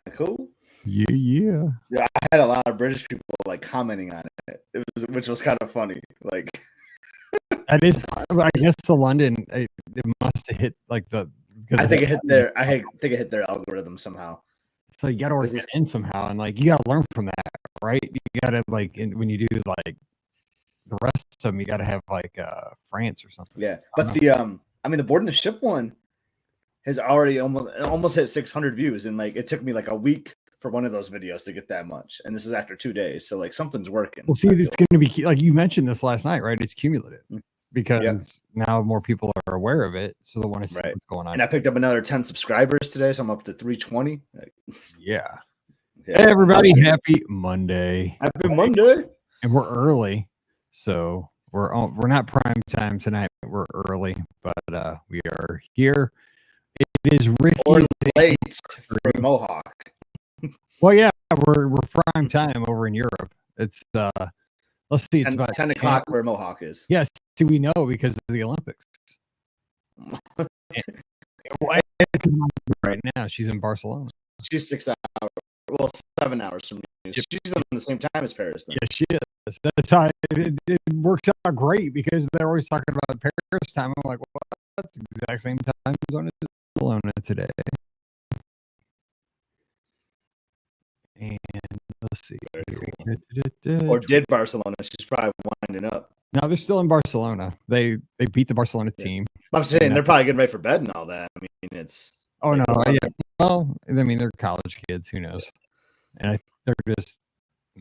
of cool. Yeah. Yeah, I had a lot of British people like commenting on it, which was kind of funny. Like, that is, I guess the London, it must have hit like the. I think it hit their. I think it hit their algorithm somehow. So you got to work this in somehow, and like you got to learn from that, right? You got to like when you do like the rest of them, you got to have like France or something. Yeah, but the boarding the ship one has already almost hit 600 views, and like it took me like a week for one of those videos to get that much, and this is after 2 days, so like something's working. Well, see, this is going to be like you mentioned this last night, right? It's cumulative because now more people are aware of it, so they want to see what's going on. And I picked up another 10 subscribers today, so I'm up to 320. Yeah. Hey, everybody, happy Monday! Happy Monday! And we're early, so we're not prime time tonight. We're early, but we are here. It is Ricky's late for Mohawk. Well, yeah, we're prime time over in Europe. It's let's see, it's about 10 o'clock where Mohawk is. Yes, see, we know because of the Olympics. Right now, she's in Barcelona. She's 6 hours. Well, 7 hours from me. She's on the same time as Paris. Then. Yeah, she is. That's how it works out great because they're always talking about Paris time. I'm like, well, that's the exact same time zone as Barcelona today. And let's see. Or did Barcelona? She's probably winding up. No, they're still in Barcelona. They beat the Barcelona team. I'm saying they're probably getting ready for bed and all that. I mean, it's. Oh no! Yeah. Well, I mean, they're college kids. Who knows? And they're just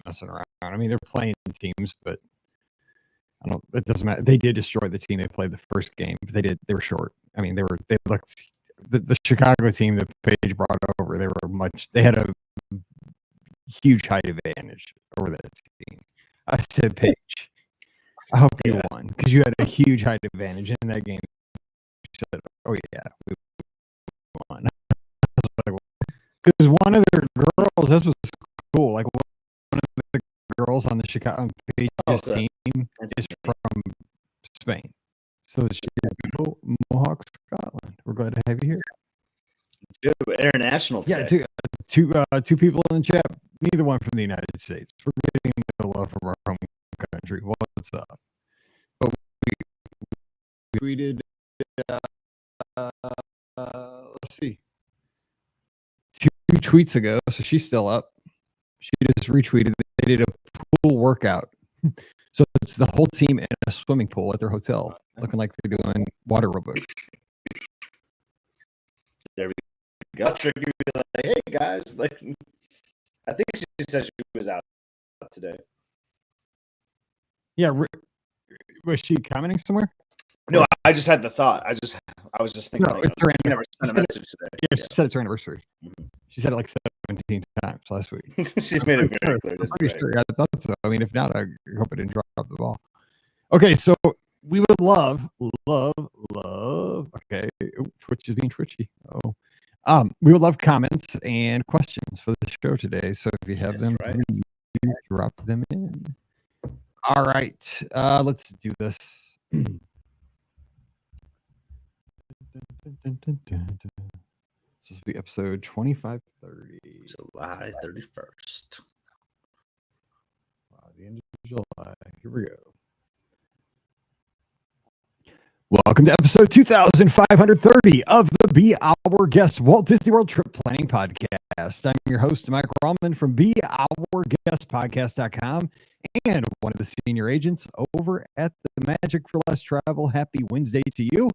messing around. I mean, they're playing teams, but I don't. It doesn't matter. They did destroy the team they played the first game, but they were short. I mean, they looked. The Chicago team that Paige brought over, they had a huge height advantage over that team. I said, Paige, I hope you won because you had a huge height advantage in that game. She said, oh yeah, we won. Because one of their girls, this was cool. Like one of the girls on the Chicago Pages team is from Spain. So she's Mohawk, Scotland. We're glad to have you here. It's good. International today. Yeah, two people in the chat. Neither one from the United States. We're getting the love from our home country. What's up? But we did. Let's see. 2 tweets ago, so she's still up. She just retweeted. They did a pool workout. So it's the whole team in a swimming pool at their hotel, looking like they're doing water aerobics. There we go. Tricky, like, hey guys, like, I think she said she was out today. Yeah, was she commenting somewhere? No, I just had the thought. I was just thinking. No, it's her never sent a message today. Yeah, she said it's her anniversary. Mm-hmm. She said it like 17 times last week. She made it very clear. I'm pretty sure. I thought so. I mean, if not, I hope I didn't drop the ball. Okay, so we would love. Okay, Twitch is being twitchy. We would love comments and questions for the show today. So if you have them, drop them in. All right, let's do this. This will be episode 2530. July 31st. Wow, the end of July. Here we go. Welcome to episode 2530 of the Be Our Guest Walt Disney World Trip Planning Podcast. I'm your host, Mike Rallman from BeOurGuestPodcast.com and one of the senior agents over at the Magic for Less Travel. Happy Wednesday to you.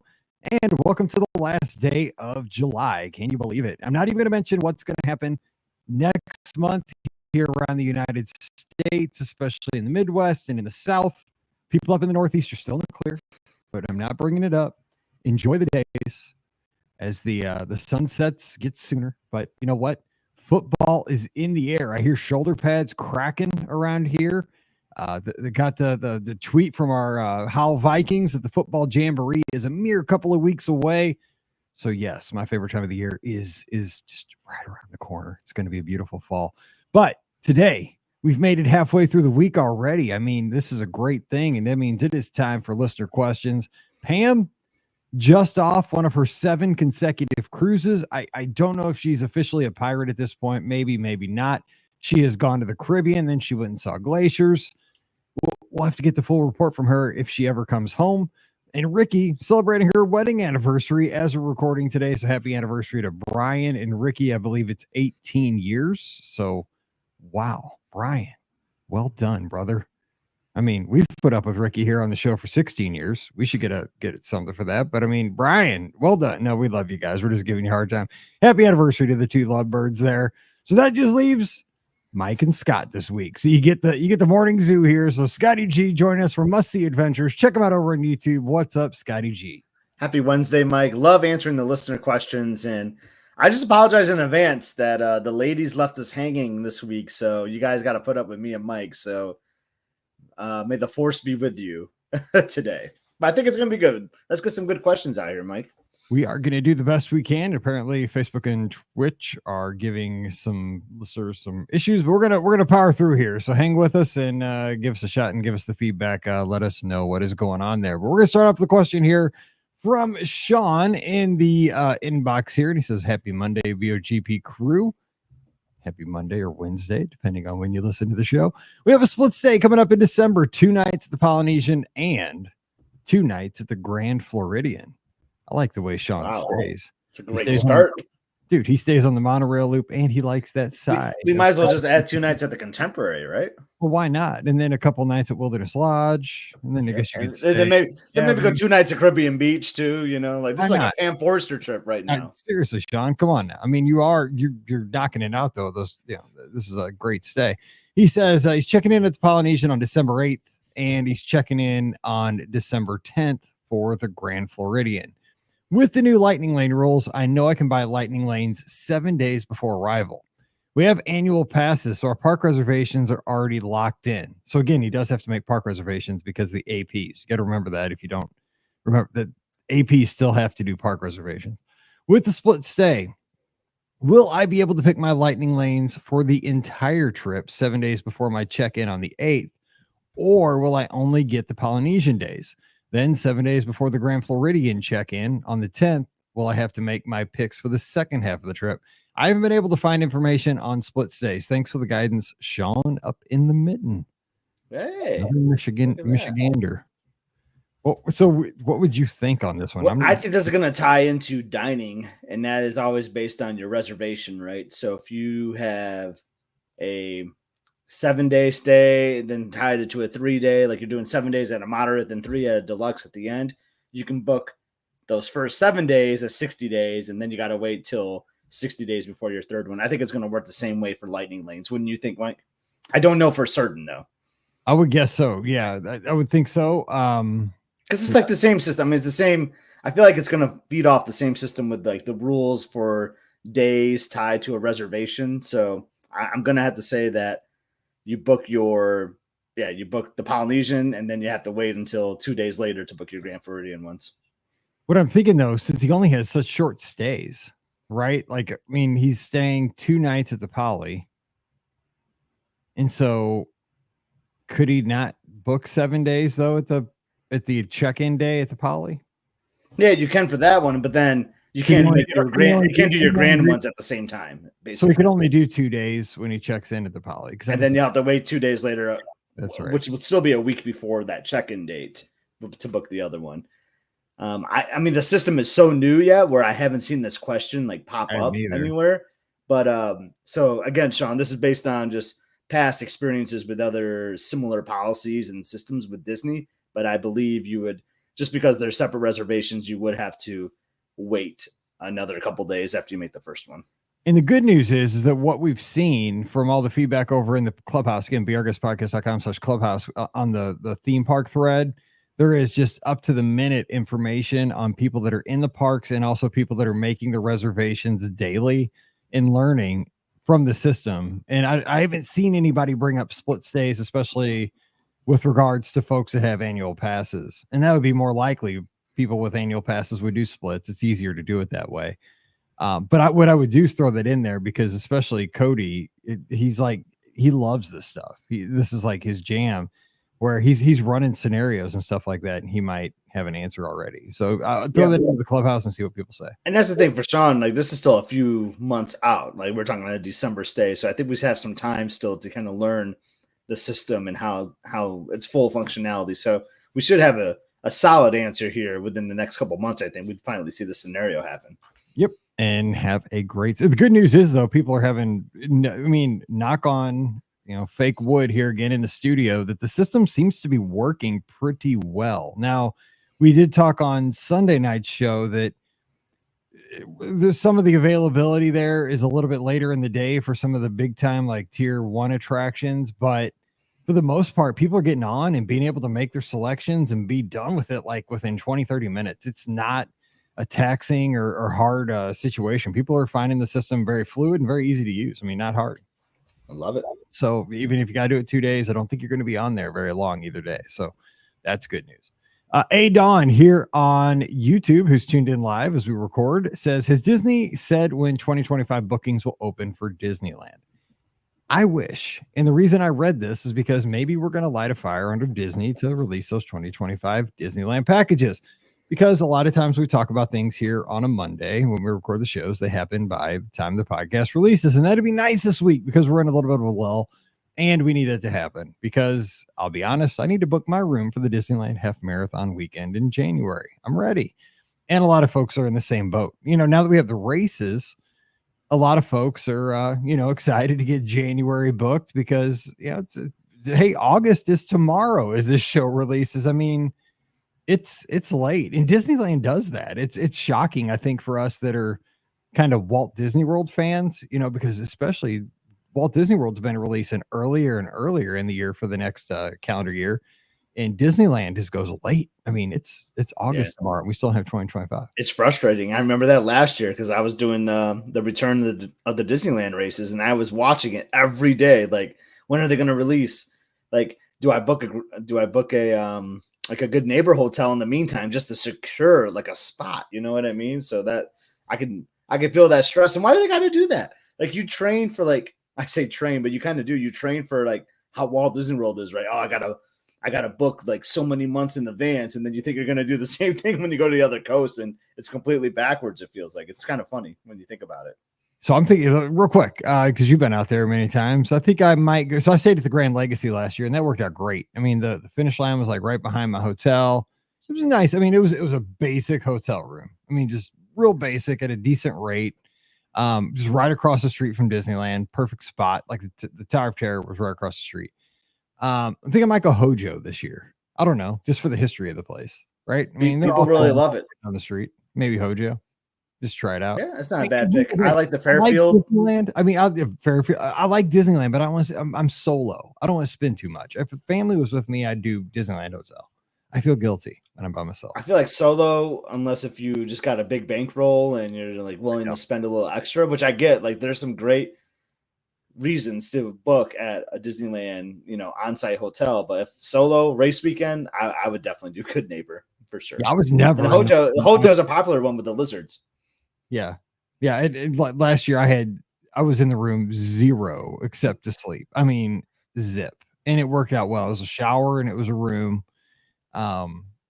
And welcome to the last day of July. Can you believe it? I'm not even going to mention what's going to happen next month here around the United States, especially in the Midwest and in the South. People up in the Northeast are still in the clear, but I'm not bringing it up. Enjoy the days as the sunsets get sooner. But you know what? Football is in the air. I hear shoulder pads cracking around here. They got the tweet from our Howl Vikings that the football jamboree is a mere couple of weeks away. So yes, my favorite time of the year is just right around the corner. It's going to be a beautiful fall. But today we've made it halfway through the week already. I mean, this is a great thing, and that means it is time for listener questions. Pam, just off one of her 7 consecutive cruises. I don't know if she's officially a pirate at this point. Maybe not. She has gone to the Caribbean, then she went and saw glaciers. We'll have to get the full report from her if she ever comes home. And Ricky celebrating her wedding anniversary as we're recording today. So happy anniversary to Brian and Ricky. I believe it's 18 years. So wow, Brian, well done, brother. I mean, we've put up with Ricky here on the show for 16 years. We should get something for that. But I mean, Brian, well done. No, we love you guys. We're just giving you a hard time. Happy anniversary to the 2 lovebirds there. So that just leaves Mike and Scott this week. So you get the morning zoo here. So Scotty G, join us for Must See Adventures. Check them out over on YouTube. What's up, Scotty G? Happy Wednesday, Mike. Love answering the listener questions. And I just apologize in advance that the ladies left us hanging this week. So you guys got to put up with me and Mike. So may the force be with you today. But I think it's going to be good. Let's get some good questions out here, Mike. We are going to do the best we can. Apparently, Facebook and Twitch are giving some listeners some issues, but we're gonna power through here. So hang with us and give us a shot and give us the feedback. Let us know what is going on there. But we're gonna start off with the question here from Sean in the inbox here, and he says, "Happy Monday, BOGP crew. Happy Monday or Wednesday, depending on when you listen to the show. We have a split stay coming up in December. 2 nights at the Polynesian and 2 nights at the Grand Floridian." I like the way Sean stays. It's a great start. Dude, he stays on the monorail loop and he likes that side. We might as well just add 2 nights at the Contemporary, right? Well, why not? And then a couple nights at Wilderness Lodge. And then I guess you could stay. Then maybe go 2 nights at Caribbean Beach too, you know, like this is like a Pam Forrester trip right now. Seriously, Sean, come on now. I mean, you're knocking it out though. This is a great stay. He says he's checking in at the Polynesian on December 8th, and he's checking in on December 10th for the Grand Floridian. With the new Lightning Lane rules, I know I can buy Lightning Lanes 7 days before arrival. We have annual passes, so our park reservations are already locked in. So again, he does have to make park reservations because the APs. You got to remember that if you don't remember that APs still have to do park reservations. With the split stay, will I be able to pick my Lightning Lanes for the entire trip 7 days before my check-in on the 8th? Or will I only get the Polynesian days? Then 7 days before the Grand Floridian check-in on the 10th, will I have to make my picks for the second half of the trip? I haven't been able to find information on split stays. Thanks for the guidance, Sean up in the mitten. Hey, Michigander. Well, so what would you think on this one? Well, I think this is going to tie into dining, and that is always based on your reservation, right? So if you have a 7-day stay, then tied it to a 3-day, like you're doing 7 days at a moderate, then 3 at a deluxe at the end, you can book those first 7 days as 60 days, and then you got to wait till 60 days before your third one. I think it's going to work the same way for Lightning Lanes. Wouldn't you think, Mike? I don't know for certain, though. I would guess so. Yeah, I would think so. Because it's like the same system. I mean, it's the same. I feel like it's going to feed off the same system with like the rules for days tied to a reservation. So I'm going to have to say that you book the Polynesian, and then you have to wait until 2 days later to book your Grand Floridian ones. What I'm thinking though, since he only has such short stays, right? Like, I mean, he's staying 2 nights at the Poly. And so could he not book 7 days though at the check-in day at the Poly? Yeah, you can for that one, but then you can't do your grand ones at the same time. Basically. So he can only do 2 days when he checks in at the Poly. And then you have to wait 2 days later. That's right. Which would still be a week before that check-in date to book the other one. I mean, the system is so new yet where I haven't seen this question like pop up anywhere. But so again, Sean, this is based on just past experiences with other similar policies and systems with Disney. But I believe you would, just because they're separate reservations, you would have to wait another couple days after you make the first one. And the good news is that what we've seen from all the feedback over in the clubhouse, again, beourguestpodcast.com/clubhouse on the theme park thread, there is just up to the minute information on people that are in the parks and also people that are making the reservations daily and learning from the system. And I haven't seen anybody bring up split stays, especially with regards to folks that have annual passes. And that would be more likely. People with annual passes would do splits. It's easier to do it that way. But what I would do is throw that in there because especially Cody, he's like, he loves this stuff. This is like his jam where he's running scenarios and stuff like that. And he might have an answer already. So throw that into the clubhouse and see what people say. And that's the thing for Sean, like this is still a few months out. Like we're talking about a December stay. So I think we have some time still to kind of learn the system and how its full functionality. So we should have a solid answer here within the next couple of months. I think we'd finally see the scenario happen. Yep. And have a great, the good news is though, people are having, I mean, knock on, fake wood here again in the studio, that the system seems to be working pretty well. Now, we did talk on Sunday night's show that there's some of the availability there is a little bit later in the day for some of the big time, like tier 1 attractions. But for the most part, people are getting on and being able to make their selections and be done with it like within 20-30 minutes. It's not a taxing or hard situation. People are finding the system very fluid and very easy to use. I mean, not hard. I love it. So even if you got to do it 2 days, I don't think you're going to be on there very long either day. So that's good news. A Dawn here on YouTube, who's tuned in live as we record, says, has Disney said when 2025 bookings will open for Disneyland? I wish. And the reason I read this is because maybe we're going to light a fire under Disney to release those 2025 Disneyland packages. Because a lot of times we talk about things here on a Monday when we record the shows, they happen by the time the podcast releases. And that'd be nice this week because we're in a little bit of a lull and we need it to happen because I'll be honest, I need to book my room for the Disneyland Half Marathon weekend in January. I'm ready. And a lot of folks are in the same boat. Now that we have the races, a lot of folks are, excited to get January booked because, hey, August is tomorrow as this show releases. I mean, it's late, and Disneyland does that. It's shocking, I think, for us that are kind of Walt Disney World fans, because especially Walt Disney World's been releasing earlier and earlier in the year for the next calendar year, and Disneyland just goes late. I mean, it's August tomorrow, and we still have 2025. It's frustrating. I remember that last year because I was doing the return of the Disneyland races, and I was watching it every day. Like, when are they going to release? Like, do I book a like a good neighbor hotel in the meantime just to secure like a spot? You know what I mean? So that I can feel that stress. And why do they got to do that? Like, you train for, like, I say train, but you kind of do. You train for like how Walt Disney World is, right? Oh, I gotta book like so many months in advance, and then you think you're gonna do the same thing when you go to the other coast, and it's completely backwards. It feels like it's kind of funny when you think about it. So I'm thinking real quick, because you've been out there many times. I think I might go. So I stayed at the Grand Legacy last year, and that worked out great. I mean, the finish line was like right behind my hotel. It was nice. I mean, it was a basic hotel room. I mean, just real basic at a decent rate. Just right across the street from Disneyland, perfect spot. Like the Tower of Terror was right across the street. I think I might go Hojo this year. I don't know, just for the history of the place, right? I mean, people really love it on the street. Maybe Hojo. Just try it out. Yeah, it's not a bad pick. I like the Fairfield. Disneyland. I mean, Fairfield. I like Disneyland, but I want to. I'm solo. I don't want to spend too much. If a family was with me, I'd do Disneyland Hotel. I feel guilty when I'm by myself. I feel like solo, unless if you just got a big bankroll and you're like willing to spend a little extra, which I get. Like, there's some great reasons to book at a Disneyland, on-site hotel. But if solo race weekend, I would definitely do Good Neighbor for sure. Yeah, I was never. And Hojo is a popular one with the lizards. Yeah. Last year I was in the room 0 except to sleep. I mean, zip, and it worked out well. It was a shower and it was a room.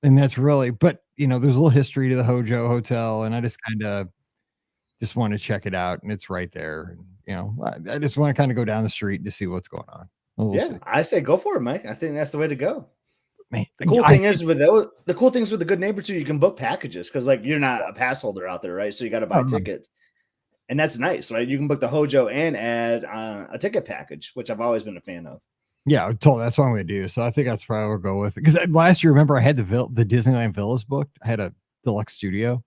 And that's really, but there's a little history to the Hojo Hotel, and I just kind of want to check it out, and it's right there. And, I just want to kind of go down the street to see what's going on. We'll see. I say go for it, Mike. I think that's the way to go. Man, the cool thing is with the Good Neighbor too, you can book packages because like you're not a pass holder out there, right? So you got to buy tickets, and that's nice, right? You can book the Hojo and add a ticket package, which I've always been a fan of. Yeah, totally. That's what I'm going to do. So I think that's probably what I'll go with. Because last year, remember, I had the Disneyland Villas booked. I had a deluxe studio.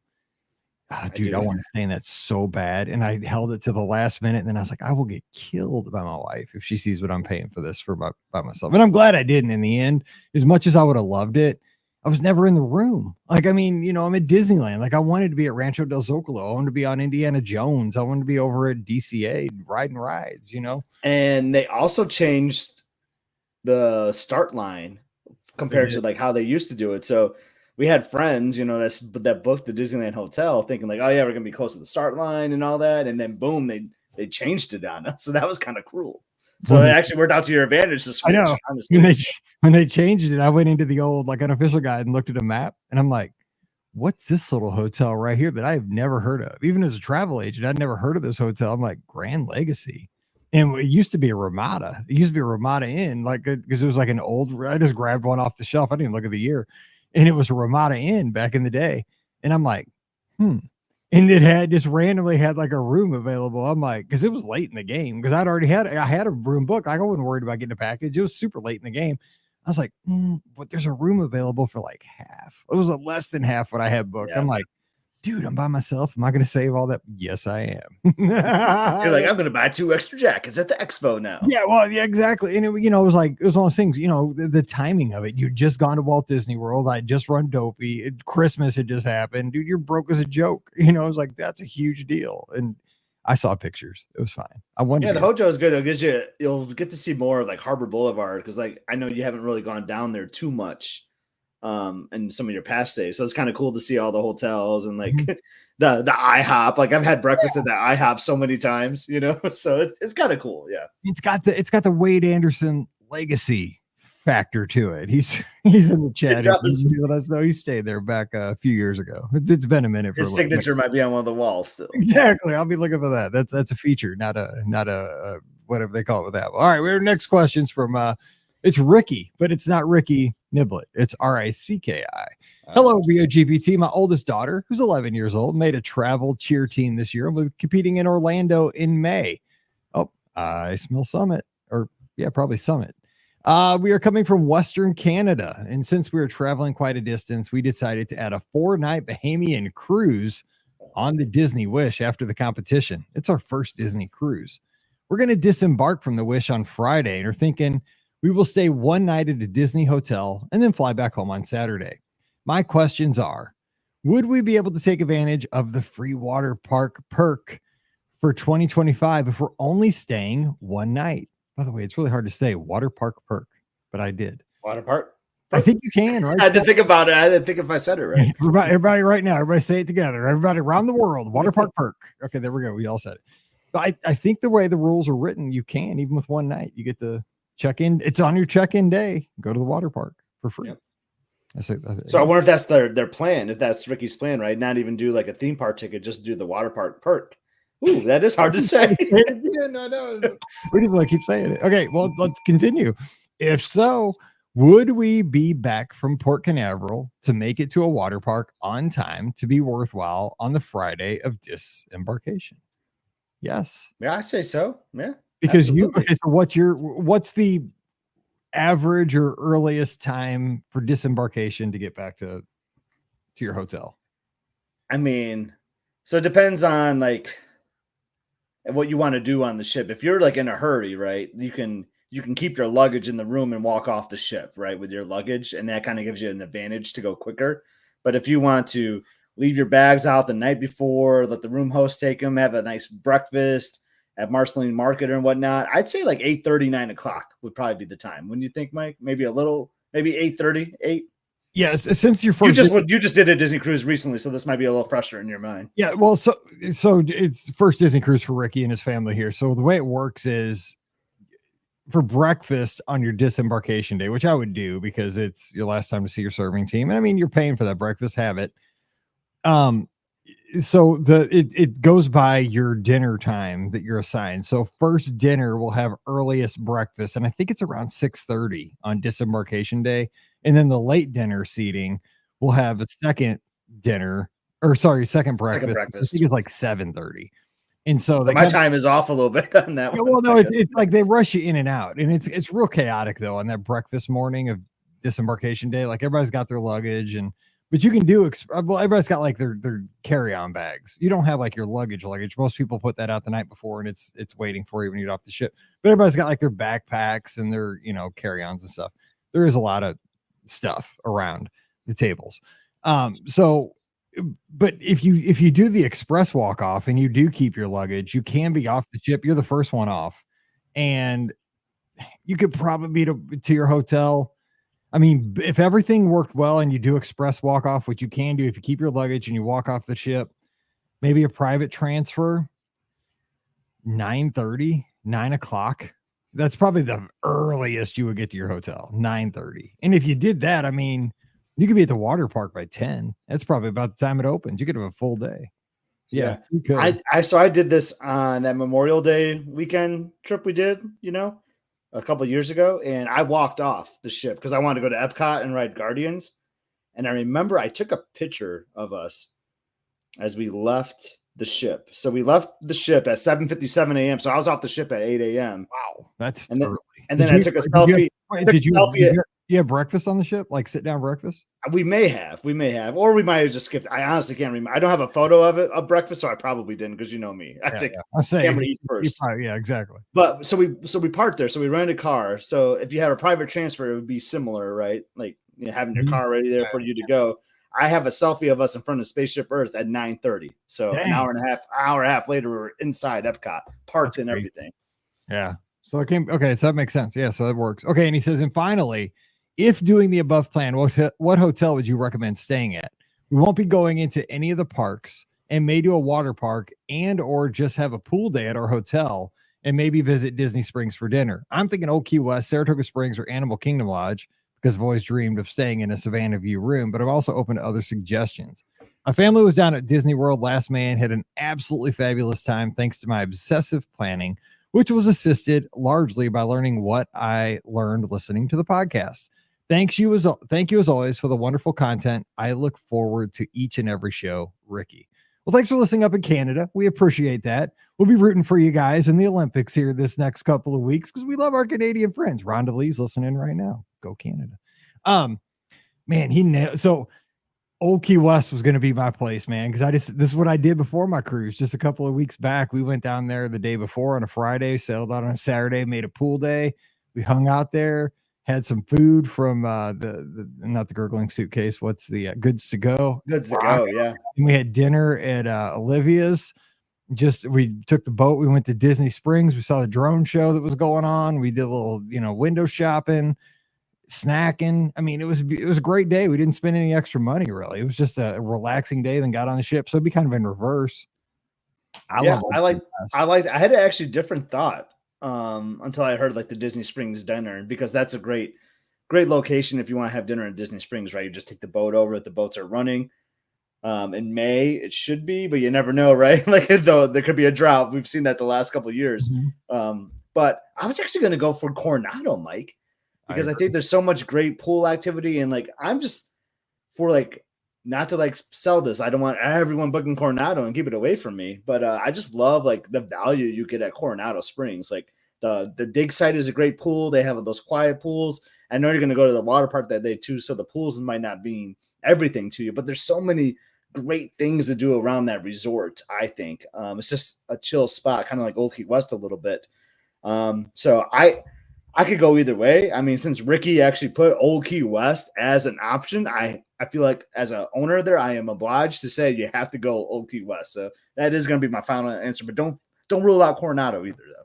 Oh, dude, I want to stay in that so bad. And I held it to the last minute. And then I was like, I will get killed by my wife if she sees what I'm paying for this by myself. And I'm glad I didn't in the end. As much as I would have loved it, I was never in the room. Like, I mean, I'm at Disneyland. Like, I wanted to be at Rancho del Zocalo. I wanted to be on Indiana Jones. I wanted to be over at DCA riding rides, And they also changed the start line compared to like how they used to do it. So we had friends, that booked the Disneyland Hotel thinking like, oh yeah, we're going to be close to the start line and all that. And then boom, they changed it on us. So that was kind of cruel. So it actually worked out to your advantage to switch. I know. Honestly. When they changed it, I went into the old like unofficial guide and looked at a map, and I'm like, what's this little hotel right here that I've never heard of? Even as a travel agent, I'd never heard of this hotel. I'm like, Grand Legacy. And it used to be a Ramada. It used to be a Ramada Inn, like, because it was like an old, I just grabbed one off the shelf. I didn't even look at the year. And it was a Ramada Inn back in the day. And I'm like, And it had just randomly had like a room available. I'm like, because it was late in the game, because I had a room booked. I wasn't worried about getting a package. It was super late in the game. I was like, but there's a room available for like half. It was less than half what I had booked. Yeah. I'm like, dude, I'm by myself. Am I going to save all that? Yes, I am. You're like, I'm going to buy 2 extra jackets at the expo now. Yeah, well, yeah, exactly. And it was like, it was one of those things, the timing of it. You'd just gone to Walt Disney World. I'd just run Dopey. Christmas had just happened. Dude, you're broke as a joke. It was like, that's a huge deal. And I saw pictures. It was fine. I wondered. Yeah, the Hojo is good. It gives you'll get to see more of like Harbor Boulevard, because like I know you haven't really gone down there too much in some of your past days. So it's kind of cool to see all the hotels and like the IHOP. Like I've had breakfast at the IHOP so many times, So it's kind of cool. Yeah. It's got the Wade Anderson legacy factor to it. He's in the chat. Let us know he stayed there back a few years ago. It's been a minute. His signature might be on one of the walls still. Exactly. I'll be looking for that. That's a feature, not a whatever they call it with that. All right, we have next questions from it's Ricky, but it's not Ricky Niblet. It's Ricki. Hello, BOGP team. My oldest daughter, who's 11 years old, made a travel cheer team this year. We'll be competing in Orlando in May. Oh, I smell Summit, or yeah, probably Summit. We are coming from Western Canada, and since we are traveling quite a distance, we decided to add a 4-night Bahamian cruise on the Disney Wish after the competition. It's our first Disney cruise. We're going to disembark from the Wish on Friday and are thinking we will stay 1 night at a Disney hotel and then fly back home on Saturday. My questions are, would we be able to take advantage of the free water park perk for 2025 if we're only staying 1 night? By the way, it's really hard to say water park perk, but I did. Water park? I think you can, right? I had to think about it. I didn't think if I said it right. Everybody right now, everybody say it together. Everybody around the world, water park perk. Okay, there we go. We all said it. But I think the way the rules are written, you can, even with 1 night, you get to check in. It's on your check-in day. Go to the water park for free. Yep. So I wonder if that's their plan, if that's Ricky's plan, right? Not even do like a theme park ticket, just do the water park perk. Ooh, that is hard to say. Yeah, no. We just want to keep saying it. Okay, well, let's continue. If so, would we be back from Port Canaveral to make it to a water park on time to be worthwhile on the Friday of disembarkation? Yes. Yeah, I say so. Yeah. Because what's the average or earliest time for disembarkation to get back to your hotel? I mean, so it depends on like what you want to do on the ship. If you're like in a hurry, right, you can keep your luggage in the room and walk off the ship, right, with your luggage, and that kind of gives you an advantage to go quicker. But if you want to leave your bags out the night before, let the room host take them, have a nice breakfast at Marceline Market and whatnot, I'd say like 8:30, 9 o'clock would probably be the time. When you think, Mike, maybe 8:30, 8. Yes, since you're first, you just did a Disney cruise recently, so this might be a little fresher in your mind. Yeah, well, so it's first Disney cruise for Ricky and his family here. So the way it works is for breakfast on your disembarkation day, which I would do because it's your last time to see your serving team, and I mean you're paying for that breakfast. Have it. So it goes by your dinner time that you're assigned. So first dinner will have earliest breakfast, and I think it's around 6:30 on disembarkation day. And then the late dinner seating will have a second breakfast. I think it's like 7:30. And so my time is off a little bit on that one. Well, no, it's like they rush you in and out, and it's real chaotic though on that breakfast morning of disembarkation day. Like everybody's got their luggage, but you can do everybody's got like their carry-on bags. You don't have like your luggage. Most people put that out the night before, and it's waiting for you when you get off the ship. But everybody's got like their backpacks and their carry-ons and stuff. There is a lot of stuff around the tables. But if you do the express walk off and you do keep your luggage, you can be off the ship. You're the first one off, and you could probably be to your hotel. I mean, if everything worked well and you do express walk off, which you can do if you keep your luggage and you walk off the ship, maybe a private transfer, 9:30, 9 o'clock That's probably the earliest you would get to your hotel, 9:30. And if you did that, I mean, you could be at the water park by 10. That's probably about the time it opens. You could have a full day. Yeah, you could. I did this on that Memorial Day weekend trip we did, a couple of years ago, and I walked off the ship because I wanted to go to Epcot and ride Guardians. And I remember I took a picture of us as we left the ship. So we left the ship at 7:57 a.m. So I was off the ship at 8 a.m. Wow, that's early. And then I took a selfie. Did you have breakfast on the ship, like sit down breakfast? We may have, or we might have just skipped. I honestly can't remember. I don't have a photo of breakfast, so I probably didn't because you know me. I camera eat first. Yeah, exactly. But so we parked there. So we rented a car. So if you had a private transfer, it would be similar, right? Like having your car ready there for you to go. I have a selfie of us in front of Spaceship Earth at 9:30. So an hour and a half later, we were inside Epcot, parked and everything. Yeah. So it came. Okay, so that makes sense. Yeah, so that works. Okay, and he says, and finally, if doing the above plan, what hotel would you recommend staying at? We won't be going into any of the parks and may do a water park and or just have a pool day at our hotel and maybe visit Disney Springs for dinner. I'm thinking Old Key West, Saratoga Springs, or Animal Kingdom Lodge because I've always dreamed of staying in a Savannah View room, but I'm also open to other suggestions. My family was down at Disney World last May and had an absolutely fabulous time thanks to my obsessive planning, which was assisted largely by learning what I learned listening to the podcast. Thank you as always for the wonderful content. I look forward to each and every show, Ricky. Well, thanks for listening up in Canada. We appreciate that. We'll be rooting for you guys in the Olympics here this next couple of weeks because we love our Canadian friends. Rhonda Lee's listening right now. Go Canada. Man, so Old Key West was going to be my place, man, because this is what I did before my cruise. Just a couple of weeks back, we went down there the day before on a Friday, sailed out on a Saturday, made a pool day. We hung out there. Had some food from the not the gurgling suitcase. What's the Goods to Go? Goods to Go, yeah. And we had dinner at Olivia's. We took the boat. We went to Disney Springs. We saw the drone show that was going on. We did a little, window shopping, snacking. I mean, it was a great day. We didn't spend any extra money really. It was just a relaxing day. Then got on the ship, so it'd be kind of in reverse. I had actually different thought. Until I heard like the Disney Springs dinner, because that's a great location if you want to have dinner in Disney Springs, right? You just take the boat over. The boats are running. In May it should be, but you never know, right? Like though there could be a drought. We've seen that the last couple of years. Mm-hmm. But I was actually going to go for Coronado, Mike, because I think there's so much great pool activity, and like I'm just for like not to like sell this. I don't want everyone booking Coronado and keep it away from me, but I just love like the value you get at Coronado Springs. Like the dig site is a great pool. They have those quiet pools. I know you're going to go to the water park that day too, so the pools might not mean everything to you, but there's so many great things to do around that resort. I think it's just a chill spot, kind of like Old Key West a little bit. So I could go either way. I mean, since Ricky actually put Old Key West as an option, I feel like as an owner there, I am obliged to say you have to go Old Key West. So that is going to be my final answer, but don't rule out Coronado either, though.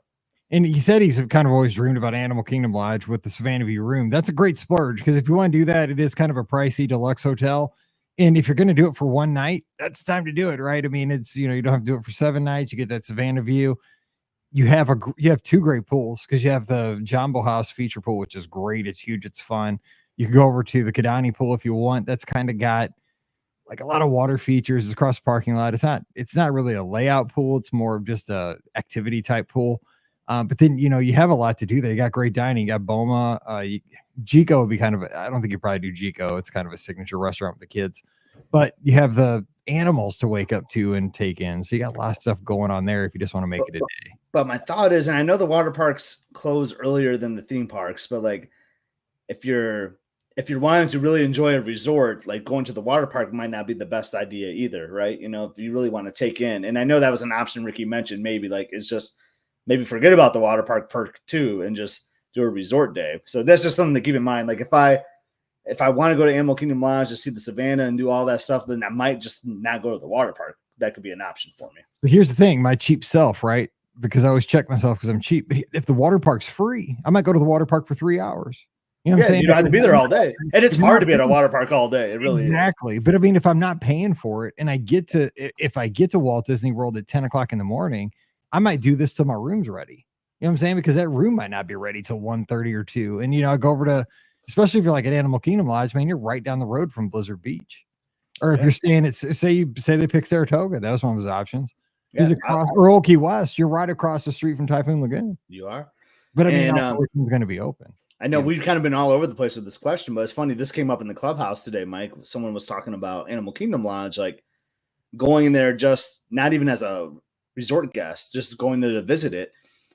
And he said he's kind of always dreamed about Animal Kingdom Lodge with the Savannah View room. That's a great splurge because if you want to do that, it is kind of a pricey deluxe hotel. And if you're going to do it for one night, that's time to do it, right? I mean, it's, you don't have to do it for 7 nights. You get that Savannah View. You have two great pools because you have the Jumbo House feature pool, which is great. It's huge. It's fun. You can go over to the Kidani pool if you want. That's kind of got like a lot of water features. It's across the parking lot. It's not really a layout pool. It's more of just a activity type pool. But then, you have a lot to do there. You got great dining. You got Boma. Jico would be I don't think you probably do Jico. It's kind of a signature restaurant with the kids. But you have the animals to wake up to and take in. So you got a lot of stuff going on there if you just want to make it a day. But my thought is, and I know the water parks close earlier than the theme parks, but like if you're wanting to really enjoy a resort, like going to the water park might not be the best idea either, right? If you really want to take in, and I know that was an option Ricky mentioned, maybe like it's just maybe forget about the water park perk too and just do a resort day. So that's just something to keep in mind. Like if I want to go to Animal Kingdom Lodge to see the Savannah and do all that stuff, then I might just not go to the water park. That could be an option for me. So here's the thing, my cheap self, right? Because I always check myself because I'm cheap. But if the water park's free, I might go to the water park for 3 hours. You know what I'm saying? You don't have to be there all day. And it's hard to be at a water park all day. It really is. Exactly. But I mean, if I'm not paying for it and if I get to Walt Disney World at 10 o'clock in the morning, I might do this till my room's ready. You know what I'm saying? Because that room might not be ready till 1:30 or 2. And, go over to, especially if you're like at Animal Kingdom Lodge, man, you're right down the road from Blizzard Beach. Or if you're staying at, say they pick Saratoga, that was one of his options. He's across, or Old Key West, you're right across the street from Typhoon Lagoon. You are. But I mean, everything's going to be open. I know we've kind of been all over the place with this question, but it's funny. This came up in the clubhouse today, Mike. Someone was talking about Animal Kingdom Lodge, like going in there just not even as a resort guest, just going there to visit it.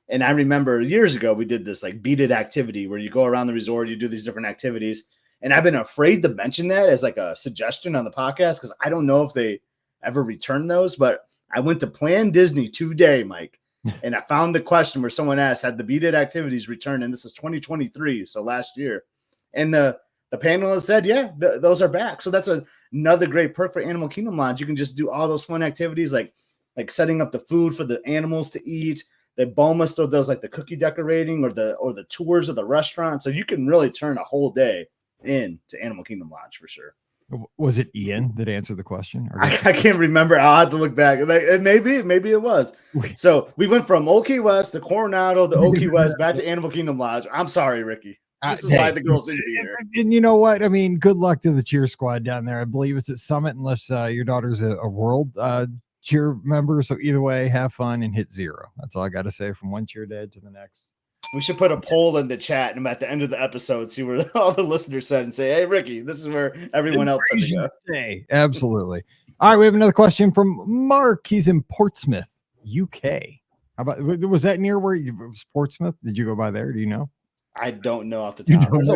And I remember years ago, we did this like Beat It activity where you go around the resort, you do these different activities. And I've been afraid to mention that as like a suggestion on the podcast because I don't know if they ever return those. But I went to Plan Disney today, Mike, and I found the question where someone asked, had the Beat It activities returned? And this is 2023, so last year. And the panelists said, yeah, those are back. So that's another great perk for Animal Kingdom Lodge. You can just do all those fun activities like setting up the food for the animals to eat. The Boma still does like the cookie decorating or the tours of the restaurant. So you can really turn a whole day into Animal Kingdom Lodge for sure. Was it Ian that answered the question? I can't remember. I'll have to look back. Maybe it was. So we went from Old Key West to Coronado to Old Key West back to Animal Kingdom Lodge. I'm sorry, Ricky. This is why the girls in here. And you know what? I mean, good luck to the cheer squad down there. I believe it's at Summit, unless your daughter's a world cheer member. So either way, have fun and hit 0. That's all I got to say from one cheer dad to the next. We should put a poll in the chat and at the end of the episode, see where all the listeners said and say, hey, Ricky, this is where everyone else said to go. Absolutely. All right. We have another question from Mark. He's in Portsmouth, UK. How about, was that near where you was Portsmouth? Did you go by there? Do you know? I don't know off the top. There's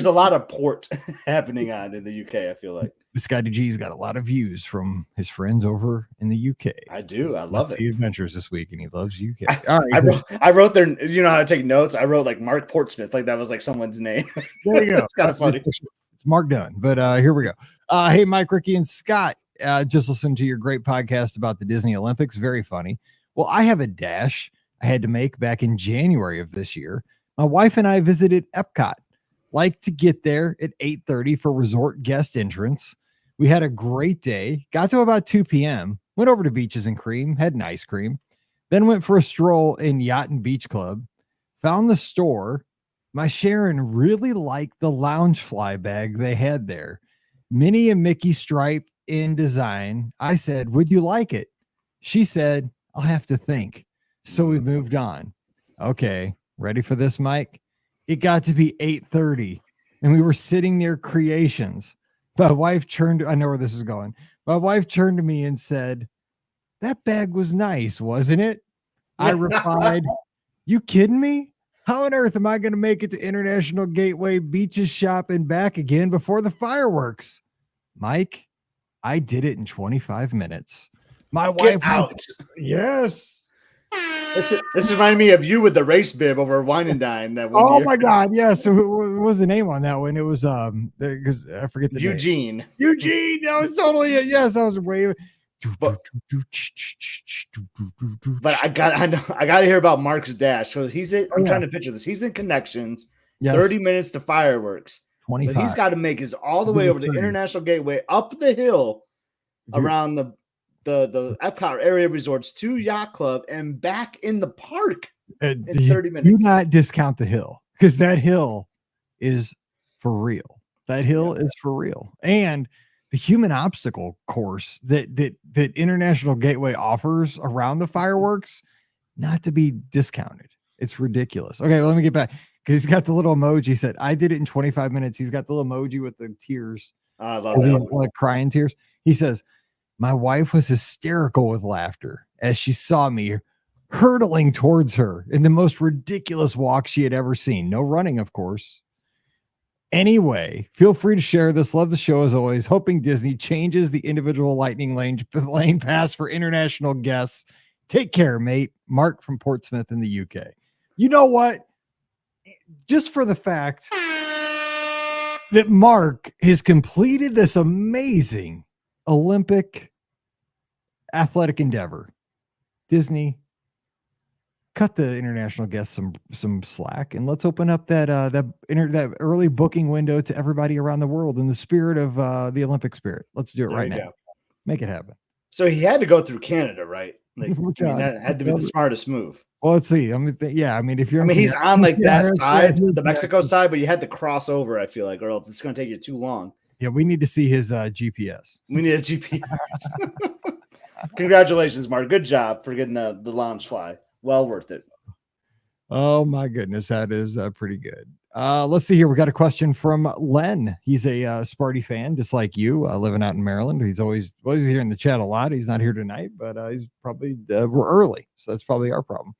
a lot of port happening on in the UK, I feel like. Scotty G's got a lot of views from his friends over in the UK. I do. I love it. Adventures this week, and he loves UK. I wrote their, you know how to take notes? I wrote like Mark Portsmouth, like that was like someone's name. There you go. It's kind of funny. It's Mark Dunn, but here we go. Hey, Mike, Ricky, and Scott. Just listened to your great podcast about the Disney Olympics. Very funny. Well, I have a dash I had to make back in January of this year. My wife and I visited Epcot. Like to get there at 8:30 for resort guest entrance. We had a great day. Got to about 2 p.m. Went over to Beaches and Cream. Had an ice cream. Then went for a stroll in Yacht and Beach Club. Found the store. My Sharon really liked the lounge fly bag they had there. Minnie and Mickey stripe in design. I said, would you like it? She said, I'll have to think. So we moved on. Okay. Ready for this, Mike? It got to be 8:30 and we were sitting near Creations. My wife I know where this is going. My wife turned to me and said, that bag was nice, wasn't it? I replied, you kidding me? How on earth am I going to make it to International Gateway Beaches shop and back again before the fireworks? Mike, I did it in 25 minutes. My wife out. Yes. This reminded me of you with the race bib over Wine and Dine that one year. My God, yeah. So what was the name on that one? It was because I forget the Eugene. name. Eugene, that was totally it. Yes, I was way. But I got to hear about Mark's dash. So I'm trying to picture this. He's in Connections. Yes. 30 minutes to fireworks. 25. So he's got to make his all the way over to International Gateway, up the hill, around the Epcot area resorts to Yacht Club and back in the park in 30 minutes. Do not discount the hill because that hill is for real. That hill is for real. And the human obstacle course that International Gateway offers around the fireworks, not to be discounted. It's ridiculous. Okay, let me get back because he's got the little emoji. He said, I did it in 25 minutes. He's got the little emoji with the tears. I love that. Like crying tears. He says, my wife was hysterical with laughter as she saw me hurtling towards her in the most ridiculous walk she had ever seen. No running, of course. Anyway, feel free to share this. Love the show as always. Hoping Disney changes the individual lightning lane pass for international guests. Take care, mate. Mark from Portsmouth in the UK. You know what? Just for the fact that Mark has completed this amazing Olympic athletic endeavor, Disney, cut the international guests some slack and let's open up that early booking window to everybody around the world in the spirit of the Olympic spirit. Let's do it right now. Make it happen. So he had to go through Canada, right? Like that had to be the smartest move. Well, let's see. I mean, yeah. I mean, if you're, he's on like that side, the Mexico yeah. side, but you had to cross over. I feel like, or else it's going to take you too long. Yeah, we need to see his GPS. We need a GPS. Congratulations, Mark. Good job for getting the launch fly. Well worth it. Oh my goodness, that is pretty good. Let's see here. We got a question from Len. He's a Sparty fan, just like you, living out in Maryland. He's always here in the chat a lot. He's not here tonight, but he's probably we're early, so that's probably our problem.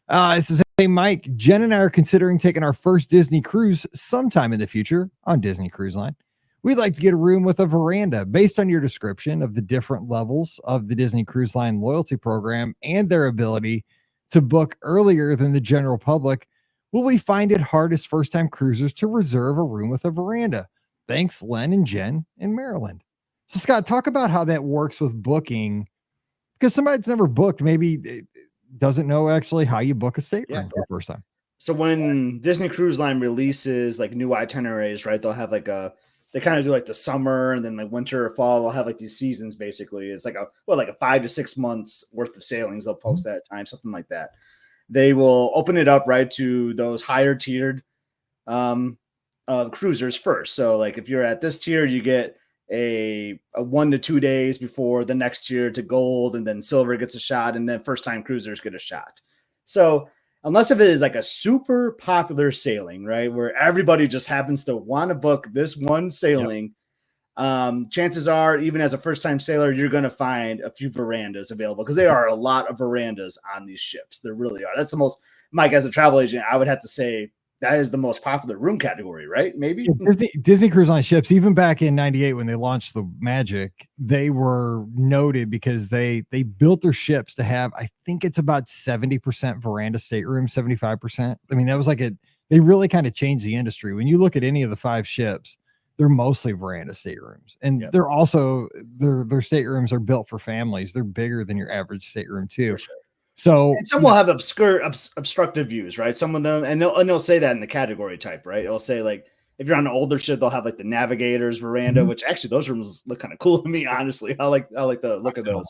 It says, "Hey Mike, Jen and I are considering taking our first Disney cruise sometime in the future on Disney Cruise Line. We'd like to get a room with a veranda. Based on your description of the different levels of the Disney Cruise Line loyalty program and their ability to book earlier than the general public, will we find it hard as first-time cruisers to reserve a room with a veranda? Thanks, Len and Jen in Maryland." So Scott, talk about how that works with booking, because somebody that's never booked maybe doesn't know actually how you book a stateroom for the first time. So when Disney Cruise Line releases like new itineraries, right, they'll have like they kind of do like the summer and then like winter or fall. They'll have like these seasons. Basically, it's like a 5 to 6 months worth of sailings. They'll post at a time, something like that. They will open it up right to those higher tiered cruisers first. So like if you're at this tier, you get a 1 to 2 days before the next tier to gold, and then silver gets a shot, and then first time cruisers get a shot. So unless if it is like a super popular sailing, right, where everybody just happens to want to book this one sailing, chances are, even as a first-time sailor, you're going to find a few verandas available, because there are a lot of verandas on these ships. There really are. That's the most, Mike, as a travel agent, I would have to say that is the most popular room category, right? Maybe Disney Cruise Line ships, even back in '98 when they launched the Magic, they were noted because they built their ships to have, I think it's about 70% veranda stateroom, 75%. I mean, that was like they really kind of changed the industry. When you look at any of the 5 ships, they're mostly veranda staterooms, and they're also their staterooms are built for families. They're bigger than your average stateroom too. For sure. So and some will have obstructive views, right? Some of them, and they'll say that in the category type, right? It'll say like if you're on an older ship, they'll have like the navigator's veranda, which actually those rooms look kind of cool to me, honestly. I like the look of those.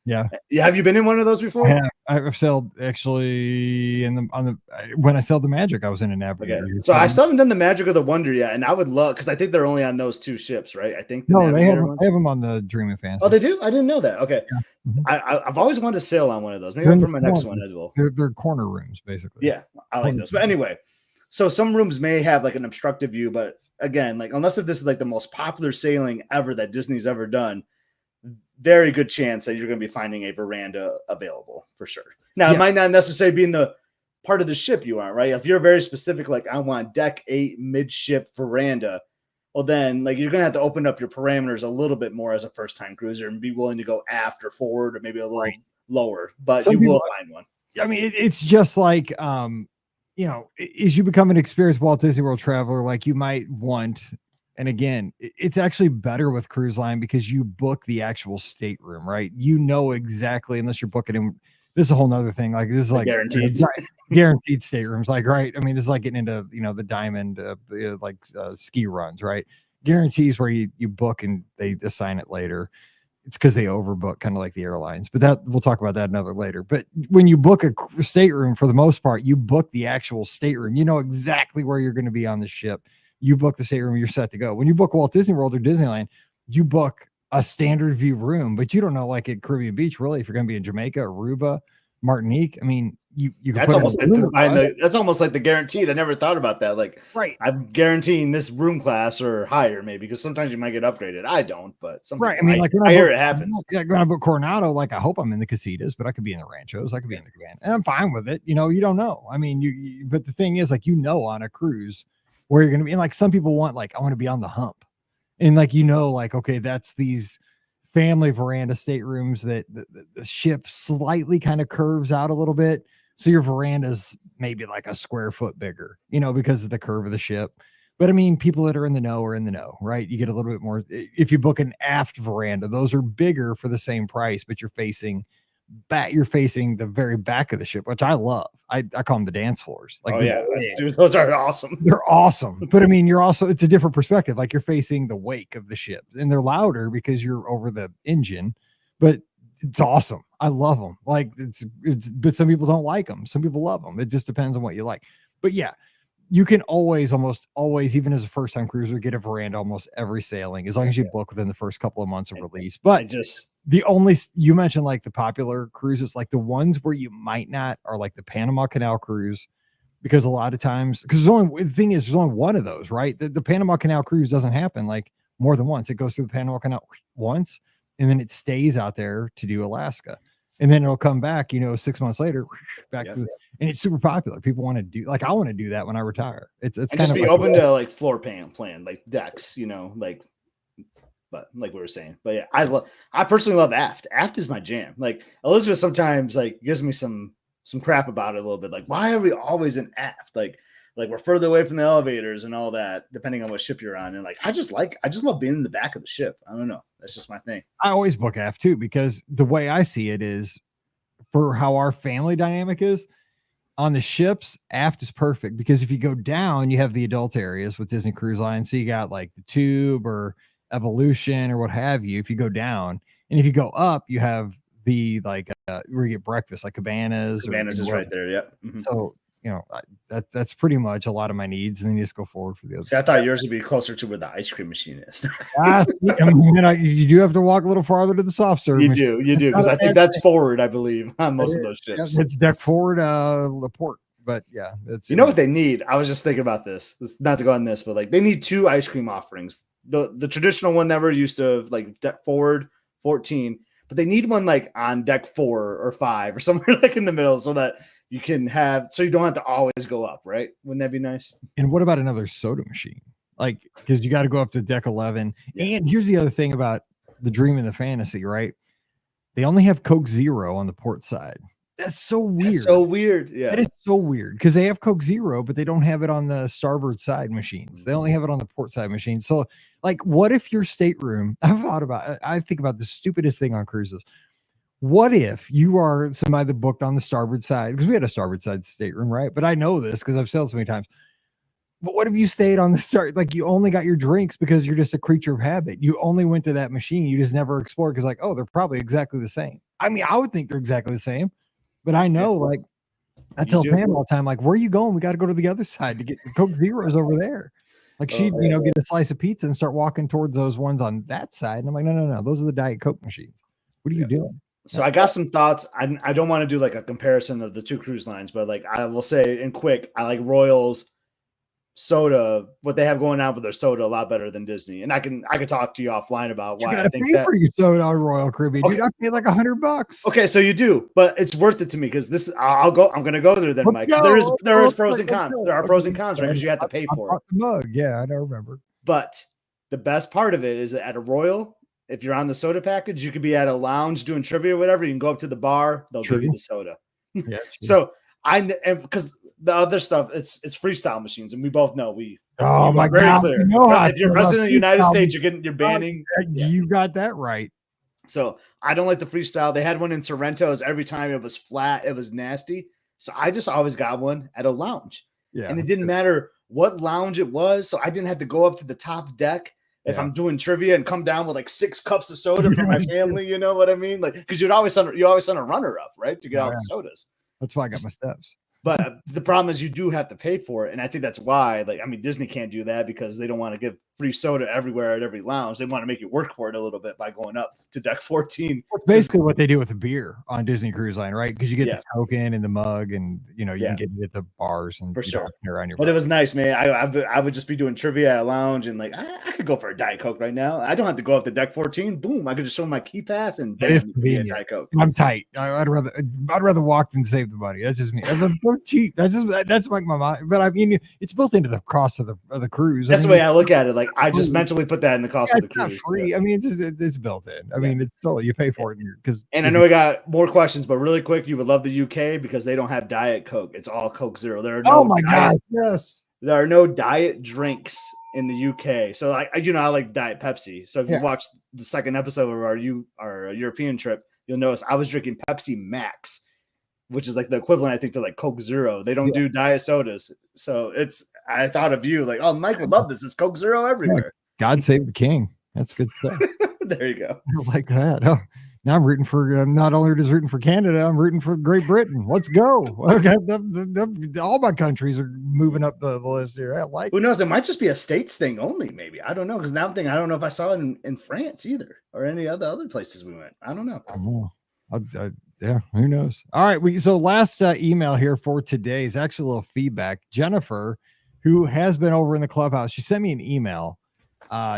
Yeah. Have you been in one of those before? I've sailed actually when I sailed the Magic, I was in a navigator. Okay. So I still haven't done the Magic or the Wonder yet, and I would love, because I think they're only on those 2 ships, right? I think they have them on the Dream and Fantasy. Oh, they do? I didn't know that. Okay. Yeah. I've always wanted to sail on one of those. Maybe for my next one as well. They're corner rooms, basically. Yeah, I like those. But anyway, so some rooms may have like an obstructive view, but again, like unless if this is like the most popular sailing ever that Disney's ever done, very good chance that you're going to be finding a veranda available for sure. Now, it might not necessarily be in the part of the ship you want, right? If you're very specific, like I want deck 8 midship veranda, well, then like you're going to have to open up your parameters a little bit more as a first-time cruiser and be willing to go aft or forward or maybe a little lower, but you will find one. I mean, it's just like, as you become an experienced Walt Disney World traveler, like you might want. And again, it's actually better with Cruise Line because you book the actual stateroom, right? You know exactly, unless you're booking in. This is a whole nother thing. Like this is like guaranteed staterooms. Like, right. I mean, this is like getting into, the diamond, ski runs, right? Guarantees where you book and they assign it later. It's because they overbook, kind of like the airlines, but that we'll talk about that later. But when you book a stateroom, for the most part, you book the actual stateroom. You know exactly where you're going to be on the ship. You book the stateroom, you're set to go. When you book Walt Disney World or Disneyland, you book a standard view room, but you don't know, like at Caribbean Beach, really, if you're going to be in Jamaica, Aruba, Martinique. I mean, you can that's almost like the guaranteed. I never thought about that. Like, right, I'm guaranteeing this room class or higher, maybe, because sometimes you might get upgraded. I don't, but right. I mean, like I hear it happens. Like when I book Coronado, like I hope I'm in the casitas, but I could be in the ranchos, I could be in the cabana, and I'm fine with it. You don't know. I mean, but the thing is, like, on a cruise where you're going to be, and like some people want, like, I want to be on the hump, and like, like, okay, that's these family veranda staterooms that the ship slightly kind of curves out a little bit, so your veranda's maybe like a square foot bigger, because of the curve of the ship. But I mean, people that are in the know are in the know, right? You get a little bit more if you book an aft veranda. Those are bigger for the same price, but you're facing the very back of the ship, which I love. I call them the dance floors. Like, dude, those are awesome. They're awesome. But I mean, it's a different perspective. Like you're facing the wake of the ship, and they're louder because you're over the engine, but it's awesome. I love them. Like but some people don't like them. Some people love them. It just depends on what you like. But yeah, you can almost always, even as a first time cruiser, get a veranda almost every sailing as long as you book within the first couple of months of release. But you mentioned like the popular cruises, like the ones where you might not are like the Panama Canal cruise, because a lot of times, because there's only one of those, right? The Panama Canal cruise doesn't happen like more than once. It goes through the Panama Canal once, and then it stays out there to do Alaska. And then it'll come back, 6 months later, back to and it's super popular. People want to do, like, I want to do that when I retire. It's kind just of be like open to like floor plan, like decks, but like we were saying. But yeah, I personally love aft. Aft is my jam. Like Elizabeth sometimes like gives me some crap about it a little bit. Like, why are we always in aft? Like we're further away from the elevators and all that, depending on what ship you're on. And like I just love being in the back of the ship. I don't know. That's just my thing. I always book aft too, because the way I see it is, for how our family dynamic is on the ships, aft is perfect, because if you go down, you have the adult areas with Disney Cruise Line. So you got like the Tube or Evolution or what have you, if you go down. And if you go up, you have the like where you get breakfast, like Cabanas is right there. Yep. Mm-hmm. So that's pretty much a lot of my needs, and then you just go forward for the other. See, I thought yours would be closer to where the ice cream machine is. You do have to walk a little farther to the soft serve. You do, because I think that's forward, I believe, on most of those ships. It's deck forward, Laporte. But yeah, it's what they need. I was just thinking about this. Not to go on this, but like they need 2 ice cream offerings. The traditional one never used to, like deck forward 14, but they need one like on deck 4 or 5 or somewhere like in the middle, so that you can have, so you don't have to always go up, right? Wouldn't that be nice? And what about another soda machine? Like, because you got to go up to deck 11. Yeah. And here's the other thing about the dream and the fantasy, right? They only have Coke Zero on the port side. That's so weird. That's so weird. Yeah. That is so weird, because they have Coke Zero, but they don't have it on the starboard side machines. They only have it on the port side machines. So, like, what if your stateroom, I think about the stupidest thing on cruises. What if you are somebody that booked on the starboard side? Because we had a starboard side stateroom, right? But I know this because I've sailed so many times. But what if you stayed on the start? Like, you only got your drinks because you're just a creature of habit. You only went to that machine. You just never explored, because, like, oh, they're probably exactly the same. I mean, I would think they're exactly the same, but I know, like, I tell Pam all the time, like, where are you going? We got to go to the other side to get the Coke Zeros over there. Like, she'd, get a slice of pizza and start walking towards those ones on that side. And I'm like, no. Those are the Diet Coke machines. What are you doing? So I got some thoughts. I don't want to do like a comparison of the 2 cruise lines, but like I will say in quick, I like Royal's soda, what they have going on with their soda, a lot better than Disney. And I can talk to you offline about why I think that. For your soda on Royal Caribbean, okay. Dude, I paid like $100. Okay, so you do, but it's worth it to me, because this I'm gonna go there then, Mike. There is pros and cons. There are pros and cons, right? Because you have to pay for it. The mug, yeah, I don't remember. But the best part of it is that at a Royal, if you're on the soda package, you could be at a lounge doing trivia or whatever. You can go up to the bar; they'll give you the soda. Yeah. So because the other stuff, it's freestyle machines, and we both know Oh my God! Clear. If you're president of the United States, you're banning. You got that right. So I don't like the freestyle. They had one in Sorrento's. Every time it was flat, it was nasty. So I just always got one at a lounge. Yeah, and it didn't matter what lounge it was, so I didn't have to go up to the top deck if I'm doing trivia and come down with like 6 cups of soda for my family. You know what I mean? Like, because you always send a runner up, right, to get all the sodas. That's why I got my steps. But the problem is you do have to pay for it. And I think that's why, like, I mean, Disney can't do that because they don't want to give free soda everywhere at every lounge. They want to make you work for it a little bit by going up to deck 14. That's basically what they do with the beer on Disney Cruise Line, right? Because you get the token and the mug, and you can get it at the bars and for sure. Around your but it was nice, man. I would just be doing trivia at a lounge, and like I could go for a Diet Coke right now. I don't have to go up to deck 14. Boom! I could just show my key pass and be a Diet Coke. I'm tight. I'd rather walk than save the money. That's just me. I'm cheap. That's like my mind. But I mean, it's built into the cost of the cruise. That's the way I look at it. Like I just mentally put that in the cost of the cruise. It's not free. I mean, it's built in. I mean, it's totally, you pay for it because. And I know we got more questions, but really quick, you would love the UK because they don't have Diet Coke. It's all Coke Zero. There are no. Oh my God! Yes. There are no diet drinks in the UK. So I like Diet Pepsi. So if you watch the second episode of our European trip, you'll notice I was drinking Pepsi Max, which is like the equivalent, I think, to like Coke Zero. They don't do diet sodas. So I thought of you like, oh, Mike would love this. It's Coke Zero everywhere. God save the king. That's good stuff. There you go. I like that. Oh, Now I'm rooting for not only just rooting for Canada, I'm rooting for Great Britain. Let's go. Okay, all my countries are moving up the list here. I like Who knows? It might just be a states thing only, maybe. I don't know. Because now I'm thinking, I don't know if I saw it in France either or any other places we went. I don't know. Yeah, who knows? All right. So last email here for today is actually a little feedback. Jennifer, who has been over in the clubhouse, she sent me an email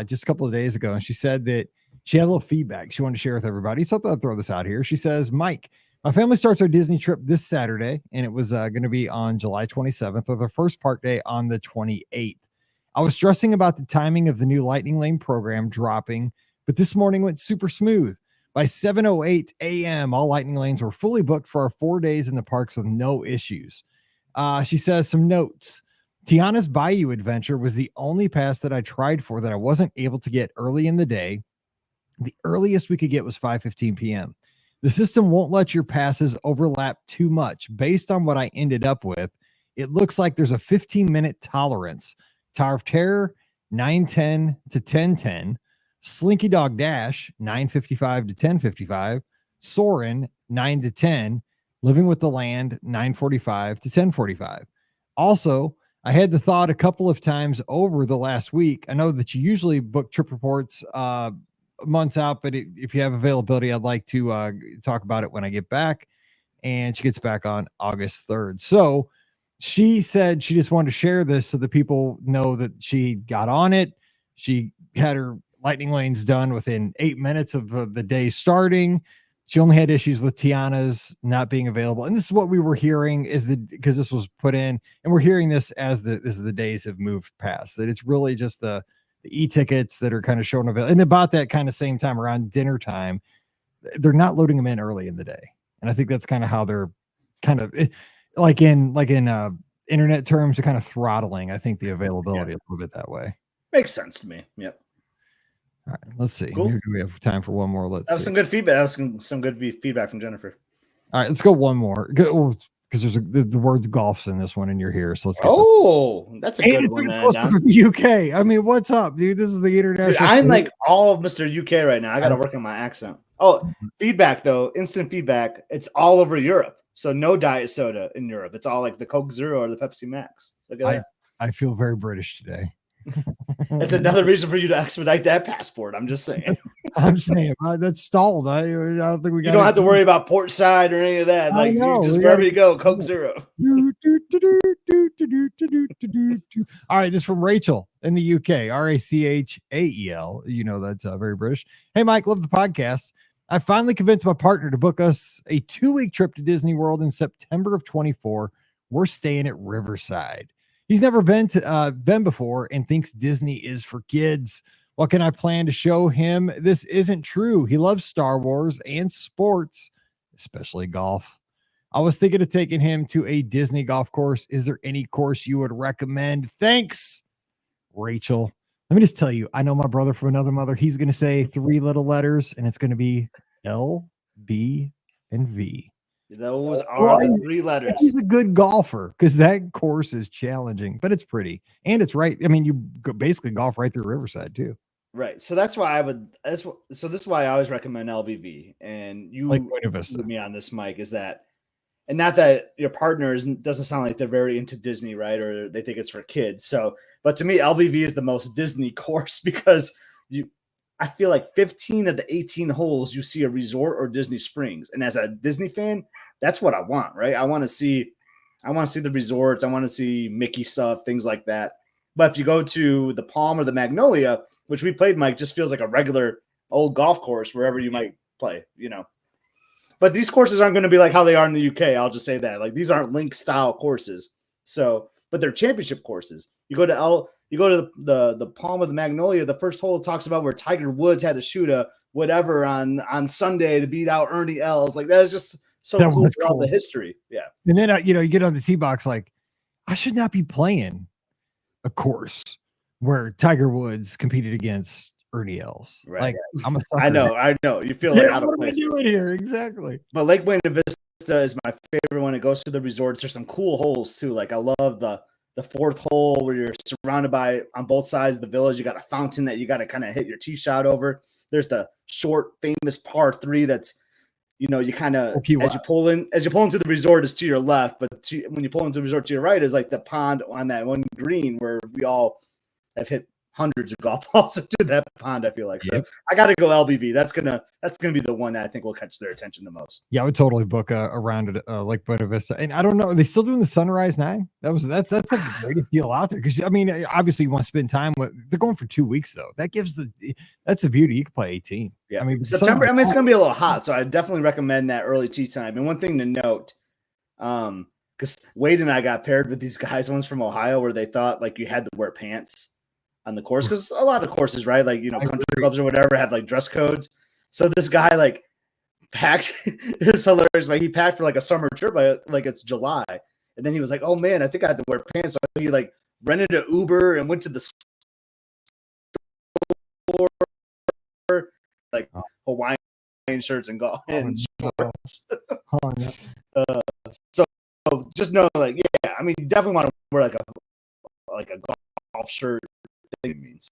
just a couple of days ago, and she said that she had a little feedback she wanted to share with everybody. So I thought I'd throw this out here. She says, Mike, my family starts our Disney trip this Saturday, and it was going to be on July 27th, with our first park day on the 28th. I was stressing about the timing of the new Lightning Lane program dropping, but this morning went super smooth. By 7:08 a.m., all Lightning Lanes were fully booked for our 4 days in the parks with no issues. She says some notes. Tiana's Bayou Adventure was the only pass that I tried for that I wasn't able to get early in the day. The earliest we could get was 5:15 p.m. The system won't let your passes overlap too much. Based on what I ended up with, it looks like there's a 15-minute tolerance. Tower of Terror, 9:10 to 10:10. Slinky Dog Dash, 9:55 to 10:55. Soarin', 9 to 10. Living with the Land, 9:45 to 10:45. Also, I had the thought a couple of times over the last week. I know that you usually book trip reports months out, but if you have availability, I'd like to talk about it when I get back. And she gets back on August 3rd. So she said she just wanted to share this so that people know that she got on it. She had her Lightning Lanes done within 8 minutes of the day starting. She only had issues with Tiana's not being available. And this is what we were hearing because this was put in, and we're hearing this as the days have moved past, that it's really just the e-tickets that are kind of showing available. And about that kind of same time around dinner time, they're not loading them in early in the day. And I think that's kind of how they're kind of like in internet terms, they're kind of throttling, I think, the availability a little bit that way. Makes sense to me. Yep. All right, let's see. Cool. Maybe we have time for one more. That was some good feedback. That was some good feedback from Jennifer. All right, let's go one more. Because there's the words golf's in this one, and you're here, so let's get that's a good one. It's from the UK. I mean, what's up, dude? This is the international. Dude, I'm like all of Mr. UK right now. I got to work on my accent. Oh, feedback though, instant feedback. It's all over Europe. So no diet soda in Europe. It's all like the Coke Zero or the Pepsi Max. Look at that. I feel very British today. That's another reason for you to expedite that passport. I'm just saying. I'm saying that's stalled. I don't think we got. You don't have to worry about port side or any of that. Like you just wherever you go, Coke Zero. All right, this is from Rachel in the UK. RACHAEL. You know that's very British. Hey, Mike, love the podcast. I finally convinced my partner to book us a 2-week trip to Disney World in September of 24. We're staying at Riverside. He's never been before and thinks Disney is for kids. What can I plan to show him? This isn't true. He loves Star Wars and sports, especially golf. I was thinking of taking him to a Disney golf course. Is there any course you would recommend? Thanks, Rachel. Let me just tell you, I know my brother from another mother. He's going to say 3 little letters, and it's going to be L, B, and V. Those are the 3 letters. He's a good golfer because that course is challenging, but it's pretty. And it's right. I mean, you basically golf right through Riverside too. Right. So that's why this is why I always recommend LBV. And you with me on this, Mike, is that, and not that your partner doesn't sound like they're very into Disney, right? Or they think it's for kids. So, but to me, LBV is the most Disney course because I feel like 15 of the 18 holes you see a resort or Disney Springs. And as a Disney fan, that's what I want, right? I want to see the resorts. I want to see Mickey stuff, things like that. But if you go to the Palm or the Magnolia, which we played, Mike, just feels like a regular old golf course wherever you might play, you know. But these courses aren't going to be like how they are in the UK. I'll just say that. Like these aren't link style courses. So, but they're championship courses. You go to the Palm of the Magnolia, the first hole talks about where Tiger Woods had to shoot a whatever on Sunday to beat out Ernie Els. Like that is just so cool for all the history. Yeah. And then you get on the tee box like, I should not be playing a course where Tiger Woods competed against Ernie Els. Right. Like I'm a sucker. I know. You feel like out of place. What are we doing here? Exactly. But Lake Buena Vista is my favorite one. It goes to the resorts. There's some cool holes too. Like I love the 4th hole where you're surrounded by on both sides of the village. You got a fountain that you got to kind of hit your tee shot over. there's the short, famous par 3 that's, you kind of, Key as you pull into the resort is to your left, but when you pull into the resort to your right is like the pond on that one green where we all have hit hundreds of golf balls into that pond, I feel like. So I got to go LBV. That's gonna be the one that I think will catch their attention the most. Yeah, I would totally book a round at Lake Buena Vista. And I don't know, are they still doing the Sunrise 9? That's like the greatest deal out there. Because I mean, obviously you want to spend time with. They're going for 2 weeks though. That's the beauty. You can play 18. Yeah, I mean September. I mean, it's gonna be a little hot, so I definitely recommend that early tee time. And one thing to note, because Wade and I got paired with these guys once from Ohio, where they thought like you had to wear pants on the course, because a lot of courses, right? Like, country clubs or whatever have like dress codes. So this guy like packed, it's hilarious, but he packed for like a summer trip, like it's July. And then he was like, oh man, I think I had to wear pants. So he like rented an Uber and went to the store, like Hawaiian shirts and golf and shorts. So just know, like, yeah, I mean, you definitely want to wear like a golf shirt. Thing means.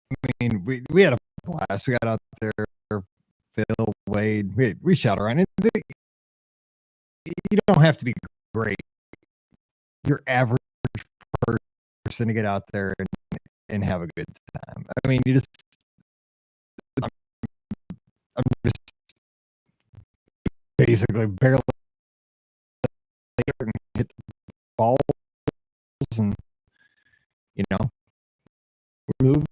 I mean, we had a blast. We got out there, Phil, Wade. We shot around. You don't have to be great. You're average person to get out there and have a good time. I mean, I'm just basically barely hit the balls and moving.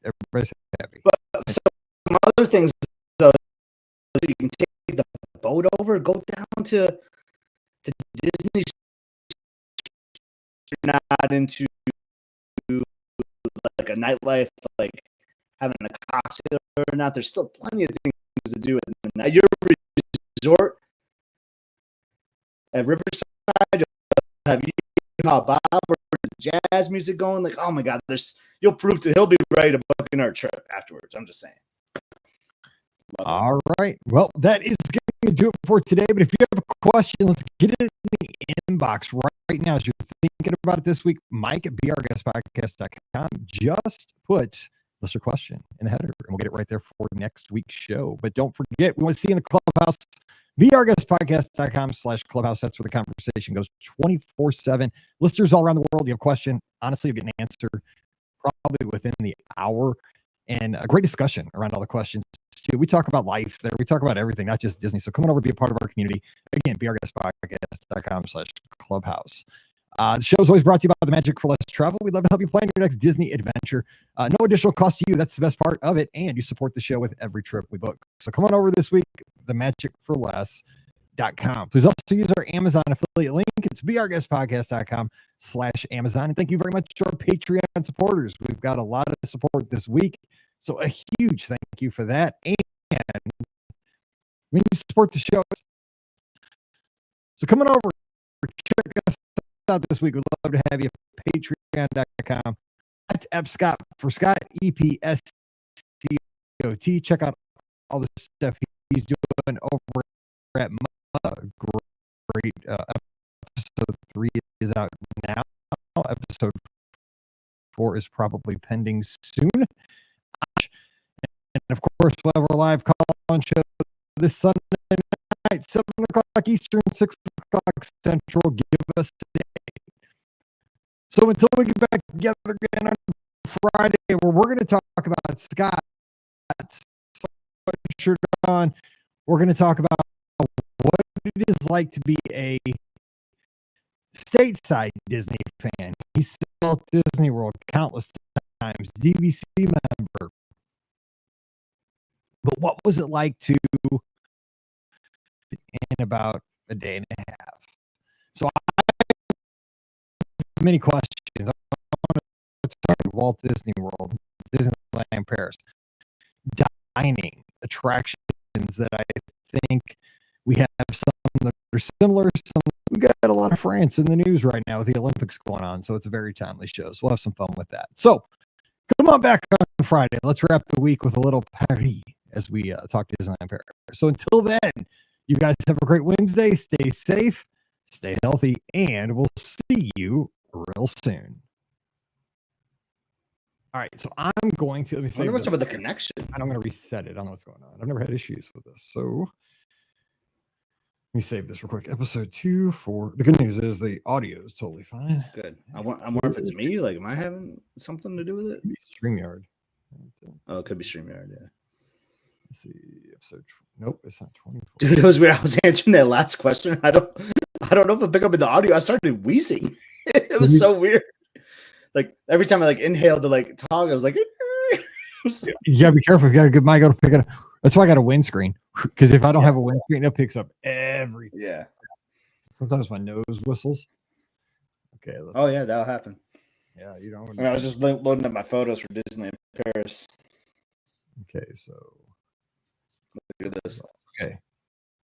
Everybody's happy. But some other things, though, you can take the boat over, go down to Disney. You're not into like a nightlife, like having a cocktail or not. There's still plenty of things to do at your resort at Riverside. Have you called Bob or jazz music going? Like, oh my God, he'll be ready to book in our trip afterwards. I'm just saying. All right. Well, that is going to do it for today. But if you have a question, let's get it in the inbox right now as you're thinking about it this week. Mike at brguestpodcast.com. Just put listener question in the header, and we'll get it right there for next week's show. But don't forget, we want to see you in the clubhouse. brguestpodcast.com/clubhouse. That's where the conversation goes 24/7. Listeners all around the world, you have a question. Honestly, you'll get an answer probably within the hour. And a great discussion around all the questions too. We talk about life there. We talk about everything, not just Disney. So come on over, be a part of our community. Again, brguestpodcast.com/clubhouse. The show is always brought to you by the Magic for Less Travel. We'd love to help you plan your next Disney adventure. No additional cost to you. That's the best part of it. And you support the show with every trip we book. So come on over this week, themagicforless.com. Please also use our Amazon affiliate link. It's brguestpodcast.com/Amazon. And thank you very much to our Patreon supporters. We've got a lot of support this week. So a huge thank you for that. And when you support the show, so come on over, check us out this week. We'd love to have you. Patreon.com. That's Epscott for Scott, EPSCOT. Check out all the stuff he's doing over at great. Episode 3 is out now. Episode 4 is probably pending soon. And of course, we'll have our live call-on show this Sunday night, 7 o'clock Eastern, 6 o'clock Central. Give us a date. So until we get back together again on Friday, where we're going to talk about Scott's shirt on, we're going to talk about what it is like to be a stateside Disney fan. He's still at Disney World countless times, DVC member. But what was it like to in about a day and a half? So I have many questions. I want to start with Walt Disney World, Disneyland Paris, dining attractions that I think we have some that are similar. We got a lot of France in the news right now with the Olympics going on, so it's a very timely show. So we'll have some fun with that. So come on back on Friday. Let's wrap the week with a little Paris as we talk to Disneyland Paris. So until then, you guys have a great Wednesday. Stay safe, stay healthy, and we'll see you real soon. All right, so I'm going to let me I save wonder what's this. up with the connection. And I'm going to reset it. I don't know what's going on. I've never had issues with this. So let me save this real quick. Episode 2 for the good news is the audio is totally fine. Good. I wonder if it's me. Like, am I having something to do with it? StreamYard. Oh, it could be StreamYard. Yeah. Let's see. Episode. Nope, it's not 24. Dude, it was weird. I was answering that last question. I don't know if it picked up in the audio. I started wheezing. It was so weird. Like every time I like inhaled to like talk, I was like, you gotta be careful. You gotta get my go to pick it up. That's why I got a windscreen. Because if I don't have a windscreen, it picks up everything. Yeah. Sometimes my nose whistles. Okay. Oh yeah, that'll happen. Yeah, you don't. I was just loading up my photos for Disneyland Paris. Okay, so look at this. Okay.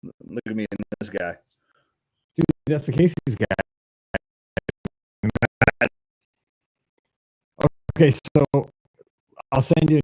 Look at me and this guy. Dude, that's the Casey's guy. Okay, so I'll send you